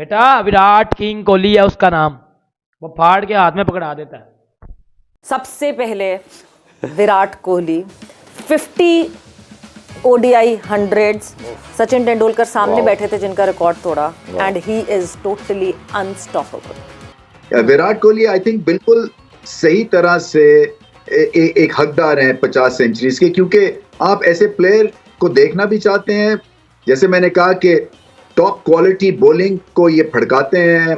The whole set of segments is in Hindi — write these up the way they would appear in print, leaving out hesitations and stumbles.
बेटा विराट किंग कोहली है उसका नाम, वो फाड़ के हाथ में पकड़ा देता है। सबसे पहले विराट कोहली 50 ओडीआई हंड्रेड्स सचिन तेंदुलकर सामने बैठे थे जिनका रिकॉर्ड तोड़ा and he is totally unstoppable. Virat Kohli I think बिल्कुल सही तरह से एक हकदार हैं 50 सेंचुरीज के, क्योंकि आप ऐसे प्लेयर को देखना भी चाहते हैं। जैसे मैंने कहा कि टॉप क्वालिटी बॉलिंग को ये फड़काते हैं,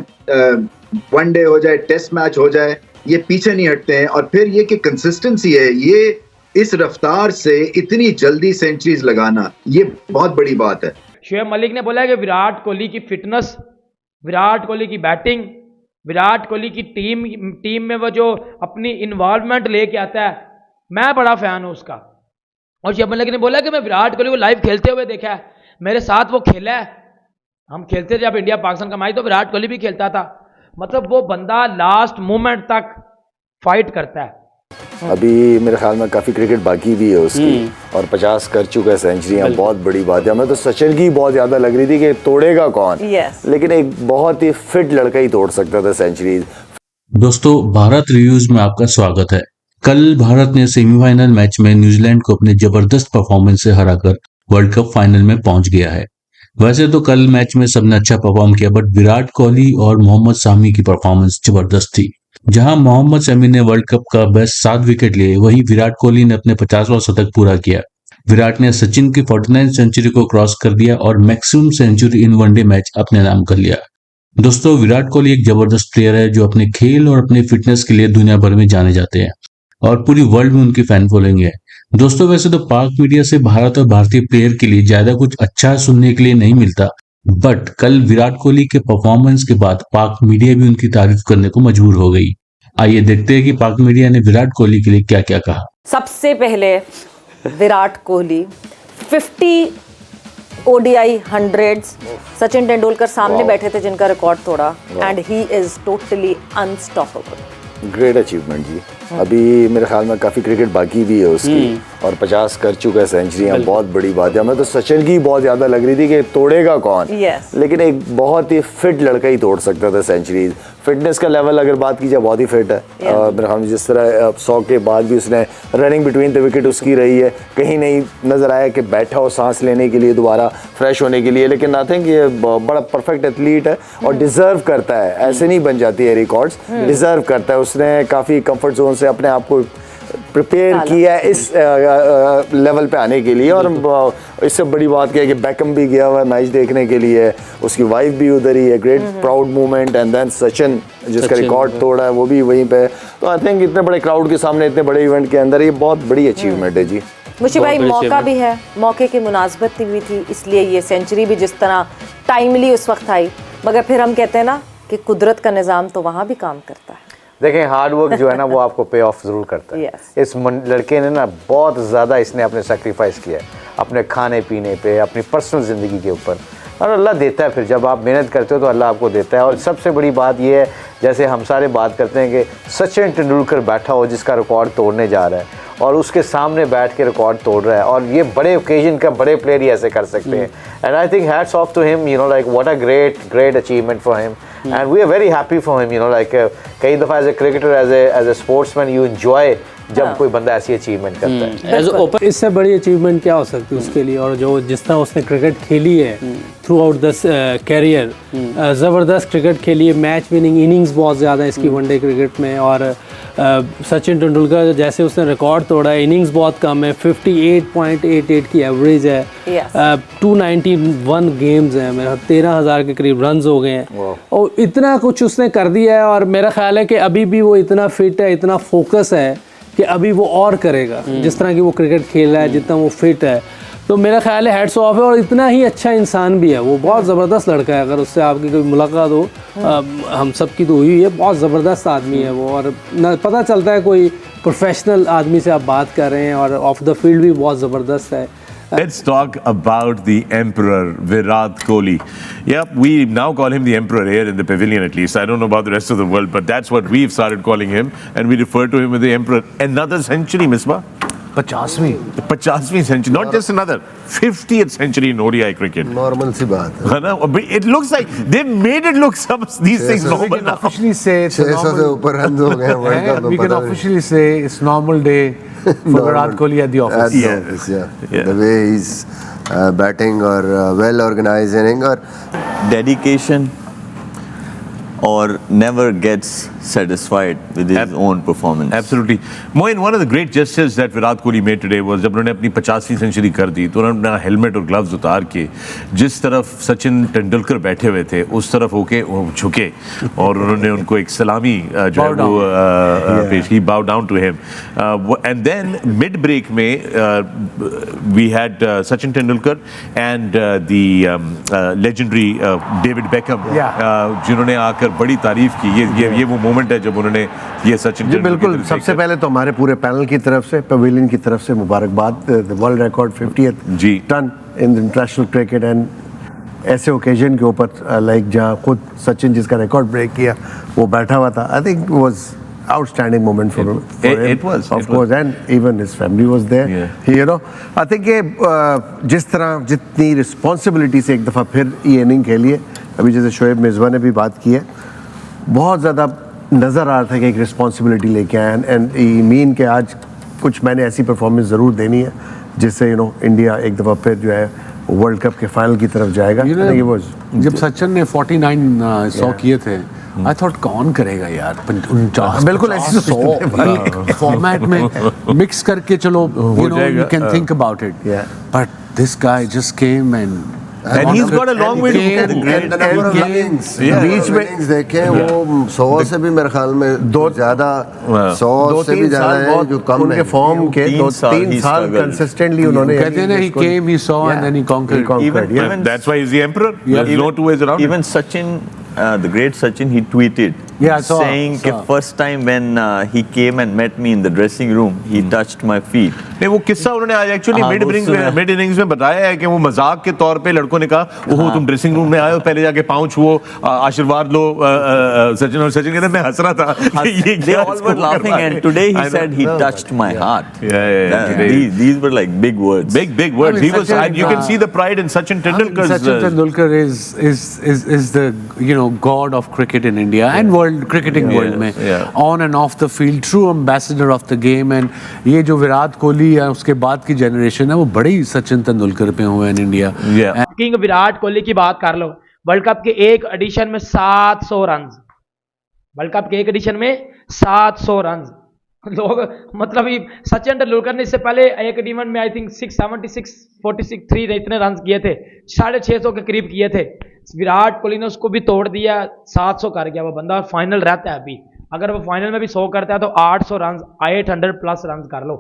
वनडे हो जाए टेस्ट मैच हो जाए ये पीछे नहीं हटते हैं। और फिर ये कि कंसिस्टेंसी है, ये इस रफ्तार से इतनी जल्दी सेंचुरीज लगाना ये बहुत बड़ी बात है। शुएब मलिक ने बोला कि विराट कोहली की फिटनेस, विराट कोहली की बैटिंग, विराट कोहली की टीम में वो जो अपनी इन्वॉल्वमेंट लेके आता है, मैं बड़ा फैन हूँ उसका। और शुएब मलिक ने बोला कि मैं विराट कोहली को लाइव खेलते हुए देखा है, मेरे साथ वो खेला है, हम खेलते थे जब इंडिया पाकिस्तान का मैच तो विराट कोहली भी खेलता था। मतलब वो बंदा लास्ट मोमेंट तक फाइट करता है। अभी मेरे ख्याल में काफ़ी क्रिकेट बाकी भी है उसकी, और 50 कर चुका है सेंचुरियाँ, बहुत बड़ी बात है। हमें तो सचिन की बहुत ज़्यादा लग रही थी कि तोड़ेगा कौन, लेकिन एक बहुत ही फिट लड़का ही तोड़ सकता था सेंचुरीज। दोस्तों, भारत रिव्यूज में आपका स्वागत है। कल भारत ने सेमीफाइनल मैच में न्यूजीलैंड को अपने जबरदस्त परफॉर्मेंस से हराकर वर्ल्ड कप फाइनल में पहुंच गया है। वैसे तो कल मैच में सबने अच्छा परफॉर्म किया, बट विराट कोहली और मोहम्मद शामी की परफॉर्मेंस जबरदस्त थी। जहां मोहम्मद शमी ने वर्ल्ड कप का बेस्ट 7 विकेट लिए, वहीं विराट कोहली ने अपने 50वां शतक पूरा किया। विराट ने सचिन की 49 सेंचुरी को क्रॉस कर दिया और maximum century in one day match अपने नाम कर लिया। दोस्तों, विराट कोहली एक जबरदस्त प्लेयर है जो अपने खेल और अपने फिटनेस के लिए दुनिया भर में जाने जाते हैं और पूरी वर्ल्ड में उनकी फैन फॉलोइंग है। दोस्तों, वैसे तो पाक मीडिया से भारत और भारतीय प्लेयर के लिए ज्यादा कुछ अच्छा सुनने के लिए नहीं मिलता, बट कल विराट कोहली के परफॉर्मेंस के बाद पाक मीडिया भी उनकी तारीफ करने को मजबूर हो गई। आइए देखते हैं कि पाक मीडिया ने विराट कोहली के लिए क्या क्या कहा। सबसे पहले विराट कोहली 50 ओडीआई हंड्रेड्स सचिन तेंदुलकर सामने बैठे थे जिनका रिकॉर्ड तोड़ा and he is totally unstoppable. Great achievement ji. अभी मेरे ख्याल में काफ़ी क्रिकेट बाकी भी है उसकी, और 50 कर चुका है सेंचुरियाँ, बहुत बड़ी बात है। हमें तो सचिन की बहुत ज़्यादा लग रही थी कि तोड़ेगा कौन, लेकिन एक बहुत ही फिट लड़का ही तोड़ सकता था सेंचुरीज। फिटनेस का लेवल अगर बात की जाए बहुत ही फिट है। मेरे ख्याल में जिस तरह 100 के बाद भी उसने रनिंग बिटवीन द विकेट उसकी रही है, कहीं नहीं नजर आया कि बैठा हो सांस लेने के लिए, दोबारा फ्रेश होने के लिए। लेकिन आई थिंक ये बड़ा परफेक्ट एथलीट है और डिजर्व करता है, ऐसे नहीं बन जाती है रिकॉर्ड्स, डिजर्व करता है। उसने काफ़ी कंफर्ट जोन से अपने आप को प्रिपेयर किया है इस लेवल पे आने के लिए। और इससे बड़ी बात क्या है कि बैकम भी गया हुआ है मैच देखने के लिए, उसकी वाइफ भी उधर ही है। Great proud movement. And then Sachin जिसका रिकॉर्ड तोड़ा है वो भी वहीं पे है। तो आई थिंक इतने बड़े क्राउड के सामने, इतने बड़े इवेंट के अंदर ये बहुत बड़ी अचीवमेंट है जी। मुझे भाई मौका भी है, मौके की मुनासबत भी हुई थी, इसलिए ये सेंचुरी भी जिस तरह टाइमली उस वक्त आई। मगर फिर हम कहते हैं ना कि कुदरत का निज़ाम तो वहाँ भी काम करता है। देखें, हार्ड वर्क जो है ना वो आपको पे ऑफ ज़रूर करता है। इस लड़के ने ना बहुत ज़्यादा इसने अपने सेक्रीफाइस किया है अपने खाने पीने पे, अपनी पर्सनल ज़िंदगी के ऊपर, और अल्लाह देता है। फिर जब आप मेहनत करते हो तो अल्लाह आपको देता है। और सबसे बड़ी बात ये है, जैसे हम सारे बात करते हैं कि सचिन तेंदुलकर बैठा हो जिसका रिकॉर्ड तोड़ने जा रहा है और उसके सामने बैठ के रिकॉर्ड तोड़ रहा है, और ये बड़े ओकेजन का बड़े प्लेयर ही ऐसे कर सकते हैं। And I think hats off to him, you know, like what a great achievement for him, and we are very happy for him. You know, like कई दफ़ा as a cricketer, as a sportsman you enjoy जब कोई बंदा ऐसी अचीवमेंट करता है। इससे बड़ी अचीवमेंट क्या हो सकती है उसके लिए। और जो जिस तरह उसने क्रिकेट खेली है थ्रू आउट द कैरियर, ज़बरदस्त क्रिकेट खेली है, मैच विनिंग इनिंग्स बहुत ज़्यादा इसकी वनडे क्रिकेट में। और सचिन तेंदुलकर जैसे उसने रिकॉर्ड तोड़ा है, इनिंग्स बहुत कम है, 58.88 की एवरेज है, 291 गेम्स हैं, मेरा 13,000 के करीब रन्स हो गए हैं, और इतना कुछ उसने कर दिया है। और मेरा ख्याल है कि अभी भी वो इतना फिट है, इतना फोकस है कि अभी वो और करेगा। जिस तरह की वो क्रिकेट खेल रहा है, जितना वो फिट है, तो मेरा ख्याल है हैट्स ऑफ है। और इतना ही अच्छा इंसान भी है वो, बहुत ज़बरदस्त लड़का है। अगर उससे आपकी कोई मुलाकात हो, हम सब की तो हुई है, बहुत ज़बरदस्त आदमी है वो। और पता चलता है कोई प्रोफेशनल आदमी से आप बात कर रहे हैं, और ऑफ द फील्ड भी बहुत ज़बरदस्त है। Let's talk about the Emperor, Virat Kohli. Yep, we now call him the Emperor here in the pavilion at least. I don't know about the rest of the world, but that's what we've started calling him, and we refer to him as the Emperor. Another century, Misbah? 50वीं century, not just another 50th century in ODI cricket. Normal सी बात है। है ना? It looks like they've made it look some these things So we normal can now. officially say it's a 600 से normal. ऊपर रन हो गए वर्ल्ड कप में। We can officially say it's normal day for Virat Kohli at the office. At the office, yeah. The way he's batting or well organized inning or dedication or never gets satisfied with his own performance. Absolutely. Moin, one of the great gestures that Virat Kohli made today was जब उन्होंने अपनी 50वीं सेंचुरी कर दी तो उन्होंने अपना हेलमेट और ग्लव्स उतार के जिस तरफ सचिन तेंदुलकर बैठे हुए थे उस तरफ होके वो झुके और उन्होंने उनको एक सलामी जो है वो पेश की, bow down to him. And then mid break में we had Sachin Tendulkar and the legendary David Beckham जिन्होंने आकर बड़ी तारीफ की। ये वो मोमेंट है जब उन्होंने ये सचिन जी बिल्कुल। सबसे पहले तो हमारे पूरे पैनल की तरफ से, पवेलियन की तरफ से मुबारकबाद। The world record 50th ton in international cricket and ऐसे ओकेजन के ऊपर लाइक जहाँ खुद सचिन जिसका रिकॉर्ड ब्रेक किया वो बैठा हुआ था। I think was outstanding moment for him. It was, of course, and even his family was there. You know, I think जिस तरह जितनी रिस्पॉन्सिबिलिटी से एक दफ़ा फिर ये इनिंग खेली है, अभी जैसे शोएब मिर्ज़ा ने भी बात की है, बहुत ज़्यादा नज़र आ रहा था कि एक रिस्पॉन्सिबिलिटी लेके आए एंड ई मीन के आज कुछ मैंने ऐसी परफॉर्मेंस ज़रूर देनी है जिससे यू नो इंडिया एक दफ़ा फिर जो है वर्ल्ड कप के फाइनल की तरफ जाएगा। जब सचिन ने 49 100 किए थे, आई थॉट कौन करेगा यार 49 बिल्कुल ऐसी 100 फॉर्मेट में मिक्स करके चलो you can think about it, but this guy just came and he's got a long way to go. बीच में देखें वो 100 से भी मेरे ख्याल में दो ज़्यादा 100 से भी ज़्यादा है जो कम उनके फॉर्म के 2-3 साल कंसिस्टेंटली उन्होंने कहते हैं ना he came, he saw and then he conquered. Even that's why he's the emperor. There's no two ways around. Even Sachin, the great Sachin, he tweeted saying that first time when he came and met me in the dressing room, he touched my feet. नहीं वो किस्सा उन्होंने आज एक्चुअली मिड इनिंग्स में बताया है कि वो मजाक के तौर पे लड़कों ने कहा ओहो तुम ड्रेसिंग रूम में आए हो, पहले जाके पाँव छुओ, आशीर्वाद लो सचिन, और सचिन कहते मैं हंस रहा था। They all were laughing and today he said he touched my heart. These were like big words. Big words. He was, you can see the pride in Sachin Tendulkar. Sachin Tendulkar is the god of cricket in India and world cricketing world में on and off the field, true ambassador of the game. And ये जो विराट कोहली है उसके बाद की जनरेशन है वो बड़ी सचिन तेंदुलकर पे हुए हैं इंडिया। किंग विराट कोहली की बात कर लो, वर्ल्ड कप के एक एडिशन में 700 रन, वर्ल्ड कप के एक एडिशन में 700 रन। लोग मतलब ही सचिन तेंदुलकर ने इससे पहले एक इवेंट में आई थिंक 676 46 3 इतने रन किए थे, 650 के करीब किए थे। विराट कोहली ने उसको भी तोड़ दिया, 700 कर गया वो बंदा। फाइनल रहता है अभी, अगर वो फाइनल में भी 100 करता है तो 800 रन, 800 प्लस रन कर लो।